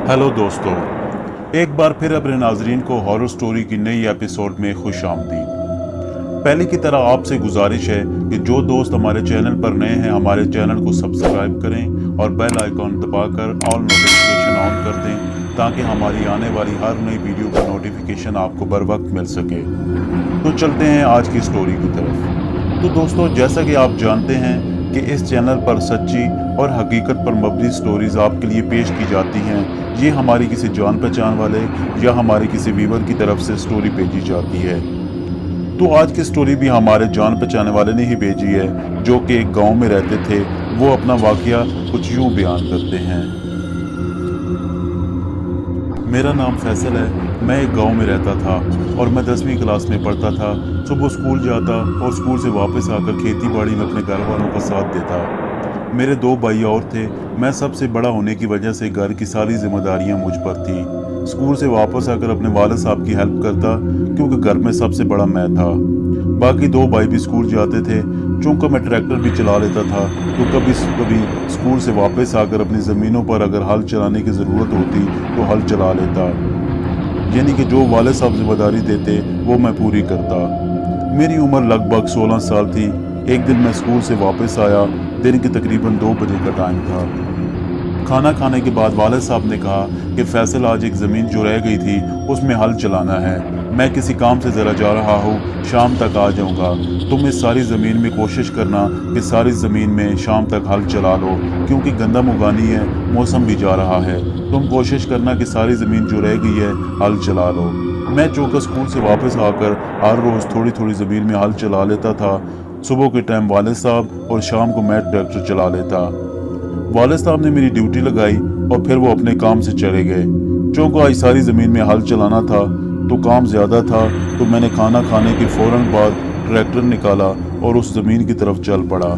Hello दोस्तों, एक बार फिर अपने नाजरीन को हॉरर स्टोरी की नई एपिसोड में खुश आमदीद। पहले की तरह आपसे गुजारिश है कि जो दोस्त हमारे चैनल पर नए हैं हमारे चैनल को सब्सक्राइब करें और बेल आइकॉन दबाकर ऑल नोटिफिकेशन ऑन कर दें ताकि हमारी आने वाली हर नई वीडियो का नोटिफिकेशन आपको बर वक्त मिल सके। तो चलते हैं आज की स्टोरी की तरफ। तो दोस्तों, जैसा कि आप जानते हैं कि इस चैनल पर सच्ची और हकीकत पर मबनी स्टोरीज आपके लिए पेश की जाती हैं। ये हमारी किसी जान पहचान वाले या हमारे किसी व्यूअर की तरफ से स्टोरी भेजी जाती है। तो आज की स्टोरी भी हमारे जान पहचाने वाले ने ही भेजी है, जो कि एक गांव में रहते थे। वो अपना वाकया कुछ यूं बयान करते हैं। मेरा नाम फैसल है। मैं एक गांव में रहता था और मैं 10वीं क्लास में पढ़ता था। सुबह स्कूल जाता और स्कूल से वापस आकर खेती बाड़ी में अपने घर वालों का साथ देता। मेरे 2 भाई और थे। मैं सबसे बड़ा होने की वजह से घर की सारी जिम्मेदारियां मुझ पर थी। स्कूल से वापस आकर अपने वालिद साहब की हेल्प करता, क्योंकि घर में सबसे बड़ा मैं था। बाकी 2 भाई भी स्कूल जाते थे। चूँकि मैं ट्रैक्टर भी चला लेता था, तो कभी स्कूल से वापस आकर अपनी ज़मीनों पर अगर हल चलाने की ज़रूरत होती तो हल चला लेता। यानी कि जो वालिद साहब जिम्मेदारी देते वो मैं पूरी करता। मेरी उम्र लगभग 16 साल थी। एक दिन मैं स्कूल से वापस आया। दिन के तकरीबन 2 बजे का टाइम था। खाना खाने के बाद वालिद साहब ने कहा कि फैसल, आज एक ज़मीन जो रह गई थी उसमें हल चलाना है। मैं किसी काम से ज़रा जा रहा हूँ, शाम तक आ जाऊँगा। तुम इस सारी ज़मीन में कोशिश करना कि सारी ज़मीन में शाम तक हल चला लो, क्योंकि गंदम उगानी है, मौसम भी जा रहा है। तुम कोशिश करना कि सारी ज़मीन जो रह गई है हल चला लो। मैं चूँकि स्कूल से वापस आकर हर रोज़ थोड़ी थोड़ी ज़मीन में हल चला लेता था। सुबह के टाइम वालिद साहब और शाम को मैं ट्रैक्टर चला लेता। वालिद साहब ने मेरी ड्यूटी लगाई और फिर वो अपने काम से चले गए। चूँकि आज सारी ज़मीन में हल चलाना था तो काम ज़्यादा था, तो मैंने खाना खाने के फ़ौरन बाद ट्रैक्टर निकाला और उस ज़मीन की तरफ चल पड़ा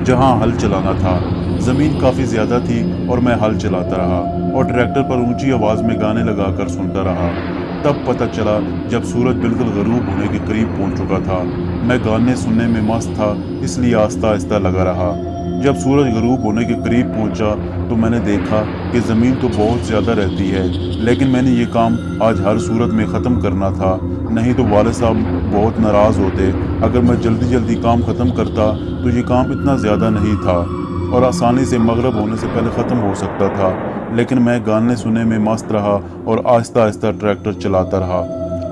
जहाँ हल चलाना था। ज़मीन काफ़ी ज़्यादा थी और मैं हल चलाता रहा और ट्रैक्टर पर ऊंची आवाज़ में गाने लगाकर सुनता रहा। तब पता चला जब सूरज बिल्कुल गरूब होने के करीब पहुंच चुका था। मैं गाने सुनने में मस्त था, इसलिए आहिस्ता आहिस्ता लगा रहा। जब सूरज गरूब होने के करीब पहुंचा तो मैंने देखा कि ज़मीन तो बहुत ज़्यादा रहती है, लेकिन मैंने ये काम आज हर सूरत में ख़त्म करना था, नहीं तो वालिद साहब बहुत नाराज़ होते। अगर मैं जल्दी जल्दी काम ख़त्म करता तो ये काम इतना ज़्यादा नहीं था और आसानी से मगरिब होने से पहले ख़त्म हो सकता था। लेकिन मैं गाने सुनने में मस्त रहा और आहिस्ता आहिस्ता ट्रैक्टर चलाता रहा।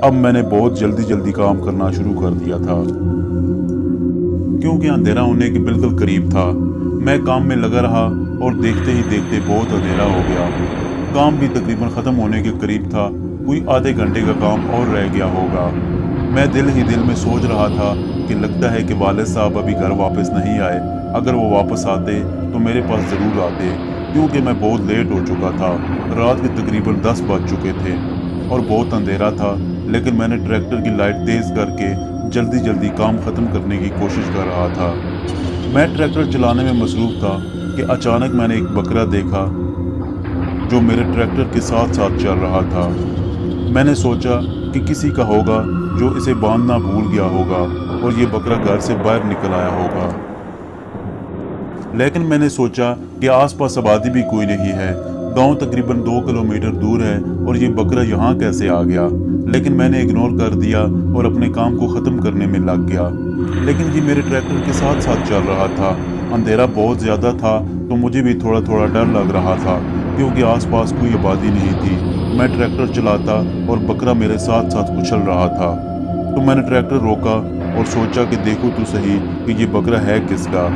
अब मैंने बहुत जल्दी जल्दी काम करना शुरू कर दिया था, क्योंकि अंधेरा होने के बिल्कुल करीब था। मैं काम में लगा रहा और देखते ही देखते बहुत अंधेरा हो गया। काम भी तकरीबन ख़त्म होने के करीब था। कोई आधे घंटे का काम और रह गया होगा। मैं दिल ही दिल में सोच रहा था कि लगता है कि वालिद साहब अभी घर वापस नहीं आए। अगर वो वापस आते तो मेरे पास ज़रूर आते, क्योंकि मैं बहुत लेट हो चुका था। रात के तकरीबन 10 बज चुके थे और बहुत अंधेरा था। लेकिन मैंने ट्रैक्टर की लाइट तेज़ करके जल्दी जल्दी काम ख़त्म करने की कोशिश कर रहा था। मैं ट्रैक्टर चलाने में मसरूफ़ था कि अचानक मैंने एक बकरा देखा जो मेरे ट्रैक्टर के साथ साथ चल रहा था। मैंने सोचा कि किसी का होगा जो इसे बांधना भूल गया होगा और ये बकरा घर से बाहर निकल आया होगा। लेकिन मैंने सोचा कि आसपास आबादी भी कोई नहीं है। गांव तकरीबन 2 किलोमीटर दूर है और ये बकरा यहाँ कैसे आ गया। लेकिन मैंने इग्नोर कर दिया और अपने काम को ख़त्म करने में लग गया। लेकिन ये मेरे ट्रैक्टर के साथ साथ चल रहा था। अंधेरा बहुत ज़्यादा था तो मुझे भी थोड़ा थोड़ा डर लग रहा था, क्योंकि आसपास कोई आबादी नहीं थी। मैं ट्रैक्टर चलाता और बकरा मेरे साथ साथ उछल रहा था। तो मैंने ट्रैक्टर रोका और सोचा कि देखो तो सही कि ये बकरा है किसका।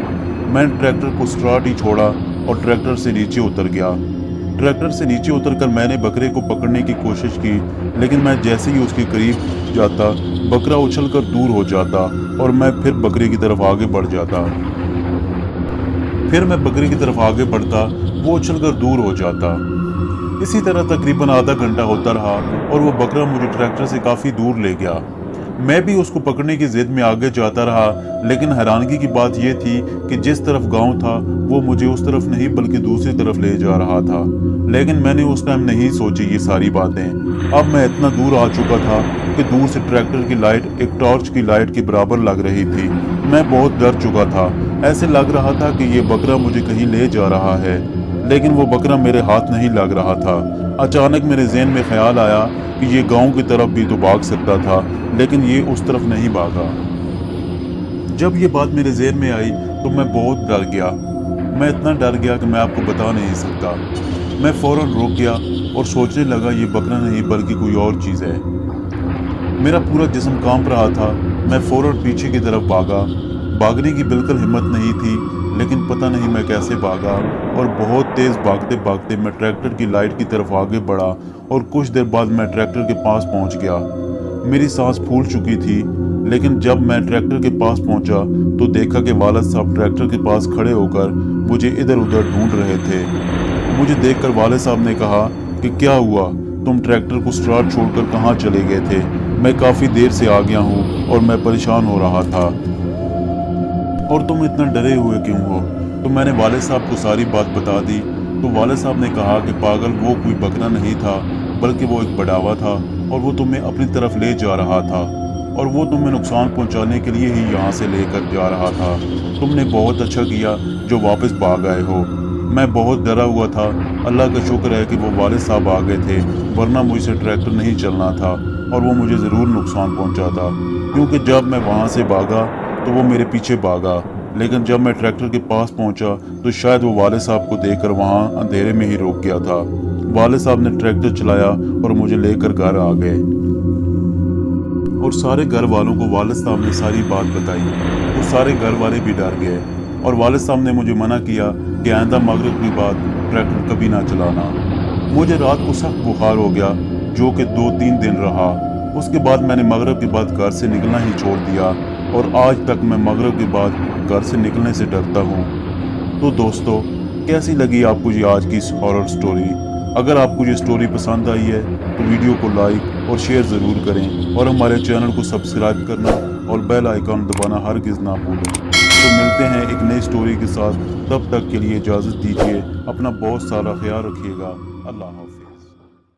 मैंने ट्रैक्टर को स्टार्ट ही छोड़ा और ट्रैक्टर से नीचे उतर गया। ट्रैक्टर से नीचे उतरकर मैंने बकरे को पकड़ने की कोशिश की, लेकिन मैं जैसे ही उसके करीब जाता बकरा उछलकर दूर हो जाता और मैं फिर बकरे की तरफ आगे बढ़ जाता। फिर मैं बकरे की तरफ आगे बढ़ता, वो उछलकर दूर हो जाता। इसी तरह तकरीबन आधा घंटा होता रहा और वो बकरा मुझे ट्रैक्टर से काफ़ी दूर ले गया। मैं भी उसको पकड़ने की जिद में आगे जाता रहा, लेकिन हैरानगी की बात यह थी कि जिस तरफ गांव था वो मुझे उस तरफ नहीं बल्कि दूसरी तरफ ले जा रहा था। लेकिन मैंने उस टाइम नहीं सोची ये सारी बातें। अब मैं इतना दूर आ चुका था कि दूर से ट्रैक्टर की लाइट एक टॉर्च की लाइट के बराबर लग रही थी। मैं बहुत डर चुका था। ऐसे लग रहा था कि ये बकरा मुझे कहीं ले जा रहा है। लेकिन वो बकरा मेरे हाथ नहीं लग रहा था। अचानक मेरे जहन में ख्याल आया कि ये गांव की तरफ भी तो भाग सकता था, लेकिन ये उस तरफ नहीं भागा। जब ये बात मेरे जहन में आई तो मैं बहुत डर गया। मैं इतना डर गया कि मैं आपको बता नहीं सकता। मैं फौरन रुक गया और सोचने लगा ये बकरा नहीं बल्कि कोई और चीज़ है। मेरा पूरा जिस्म कांप रहा था। मैं फौरन पीछे की तरफ भागा। भागने की बिल्कुल हिम्मत नहीं थी, लेकिन पता नहीं मैं कैसे भागा और बहुत तेज़ भागते भागते मैं ट्रैक्टर की लाइट की तरफ आगे बढ़ा और कुछ देर बाद मैं ट्रैक्टर के पास पहुंच गया। मेरी सांस फूल चुकी थी, लेकिन जब मैं ट्रैक्टर के पास पहुंचा तो देखा कि वालिद साहब ट्रैक्टर के पास खड़े होकर मुझे इधर उधर ढूंढ रहे थे। मुझे देखकर वालिद साहब ने कहा कि क्या हुआ, तुम ट्रैक्टर को स्टार्ट छोड़कर कहाँ चले गए थे? मैं काफ़ी देर से आ गया हूँ और मैं परेशान हो रहा था, और तुम इतना डरे हुए क्यों हो? तो मैंने वालिद साहब को सारी बात बता दी। तो वालिद साहब ने कहा कि पागल, वो कोई बकरा नहीं था बल्कि वो एक बढ़ावा था और वो तुम्हें अपनी तरफ ले जा रहा था और वो तुम्हें नुकसान पहुंचाने के लिए ही यहाँ से लेकर जा रहा था। तुमने बहुत अच्छा किया जो वापस भाग आए हो। मैं बहुत डरा हुआ था। अल्लाह का शुक्र है कि वो वालिद साहब आ गए थे, वरना मुझसे ट्रैक्टर नहीं चलना था और वो मुझे ज़रूर नुकसान पहुंचाता, क्योंकि जब मैं वहाँ से भागा तो वो मेरे पीछे भागा। लेकिन जब मैं ट्रैक्टर के पास पहुंचा तो शायद वो वालिद साहब को देखकर वहाँ अंधेरे में ही रुक गया था। वालिद साहब ने ट्रैक्टर चलाया और मुझे लेकर घर आ गए और सारे घर वालों को वालिद साहब ने सारी बात बताई। तो सारे घर वाले भी डर गए और वालिद साहब ने मुझे मना किया कि आइंदा मगरिब के बाद ट्रैक्टर कभी ना चलाना। मुझे रात को सख्त बुखार हो गया, जो कि 2-3 दिन रहा। उसके बाद मैंने मगरिब के बाद घर से निकलना ही छोड़ दिया और आज तक मैं मगरिब के बाद घर से निकलने से डरता हूँ। तो दोस्तों, कैसी लगी आपको ये आज की इस हॉरर स्टोरी? अगर आपको ये स्टोरी पसंद आई है तो वीडियो को लाइक और शेयर ज़रूर करें और हमारे चैनल को सब्सक्राइब करना और बेल आइकन दबाना हरगिज़ ना भूलें। तो मिलते हैं एक नई स्टोरी के साथ, तब तक के लिए इजाज़त दीजिए। अपना बहुत सारा ख्याल रखिएगा। अल्लाह हाफ़िज़।